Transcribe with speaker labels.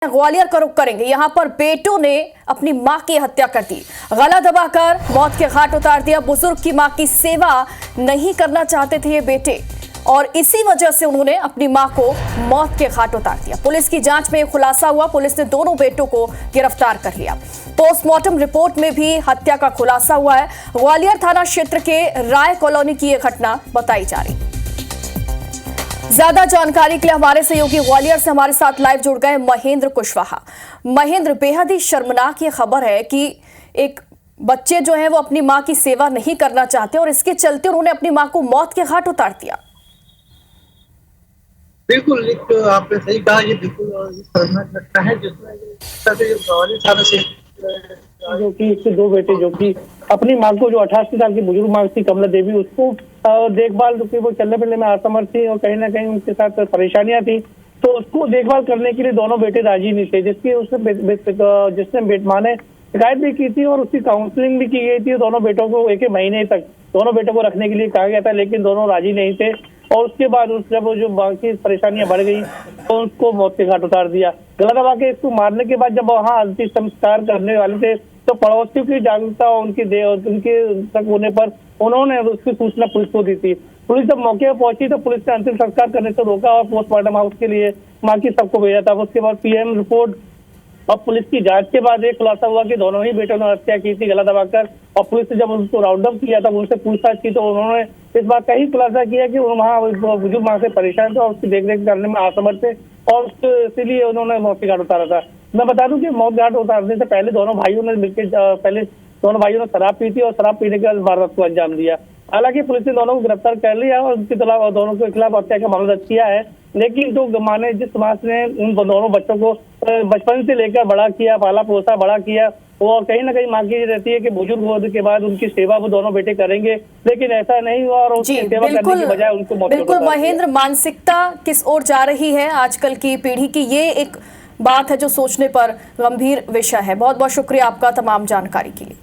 Speaker 1: ग्वालियर का रुख करेंगे। यहां पर बेटों ने अपनी मां की हत्या कर दी, गला दबाकर मौत के घाट उतार दिया। बुजुर्ग की मां की सेवा नहीं करना चाहते थे ये बेटे और इसी वजह से उन्होंने अपनी मां को मौत के घाट उतार दिया। पुलिस की जांच में खुलासा हुआ, पुलिस ने दोनों बेटों को गिरफ्तार कर लिया। पोस्टमार्टम रिपोर्ट में भी हत्या का खुलासा हुआ है। ग्वालियर थाना क्षेत्र के राय कॉलोनी की यह घटना बताई जा रही। ज्यादा जानकारी के लिए हमारे सहयोगी ग्वालियर से हमारे साथ लाइव जुड़ गए महेंद्र कुशवाहा। महेंद्र, बेहद ही शर्मनाक ये खबर है कि एक बच्चे जो हैं वो अपनी मां की सेवा नहीं करना चाहते और इसके चलते उन्होंने अपनी मां को मौत के घाट उतार दिया।
Speaker 2: बिल्कुल, एक आपने सही कहा, ये बिल्कुल शर्मनाक घटना है जिसमें ग्वालियर थाना से जो कि इसके दो बेटे जो कि अपनी मां को, जो 88 साल की बुजुर्ग मां थी कमला देवी, उसको देखभाल, क्योंकि वो चलने फिरने में असमर्थ थी और कहीं ना कहीं उनके साथ परेशानियां थी, तो उसको देखभाल करने के लिए दोनों बेटे राजी नहीं थे, जिसने मां ने शिकायत भी की थी और उसकी काउंसलिंग भी की गई थी। दोनों बेटों को एक महीने तक दोनों बेटों को रखने के लिए कहा गया था, लेकिन दोनों राजी नहीं थे और उसके बाद जब जो बाकी परेशानियां बढ़ गई तो उसको मौत के घाट उतार दिया। गला दबा के इसको मारने के बाद जब वहां अंतिम संस्कार करने वाले थे तो पड़ोसियों की जागरूकता उनके तक होने पर उन्होंने उसकी सूचना पुलिस को दी थी। पुलिस जब मौके पर पहुंची तो पुलिस ने अंतिम संस्कार करने से रोका और पोस्टमार्टम हाउस के लिए मां की सबको भेजा था। उसके बाद पीएम रिपोर्ट और पुलिस की जांच के बाद एक खुलासा हुआ कि दोनों ही बेटों ने हत्या की थी गला दबाकर। और पुलिस ने जब उनको राउंड अप किया था, उनसे पूछताछ की, तो उन्होंने इस बात का ही खुलासा किया कि वहाँ बुजुर्ग मां से परेशान थे और उसकी देखरेख करने में असमर्थ थे और इसीलिए उन्होंने मौत के घाट उतारा था। मैं बता दूं कि मौत घाट उतारने से पहले दोनों भाइयों ने शराब पी थी और शराब पीने के बाद वारदात को अंजाम दिया। हालांकि पुलिस ने दोनों को गिरफ्तार कर लिया और उनके खिलाफ, दोनों के खिलाफ हत्या का मामला दर्ज किया है। लेकिन जो मां ने, जिस मां ने उन दोनों बच्चों को बचपन से लेकर बड़ा किया, पाला पोसा बड़ा किया, वो कहीं ना कहीं मां की रहती है कि बुजुर्ग होने के बाद उनकी सेवा वो दोनों बेटे करेंगे, लेकिन ऐसा नहीं हुआ और उसकी सेवा करने की बजाय उनको मौत।
Speaker 1: बिल्कुल महेंद्र, मानसिकता किस ओर जा रही है आजकल की पीढ़ी की, ये एक बात है जो सोचने पर गंभीर विषय है। बहुत बहुत शुक्रिया आपका तमाम जानकारी के लिए।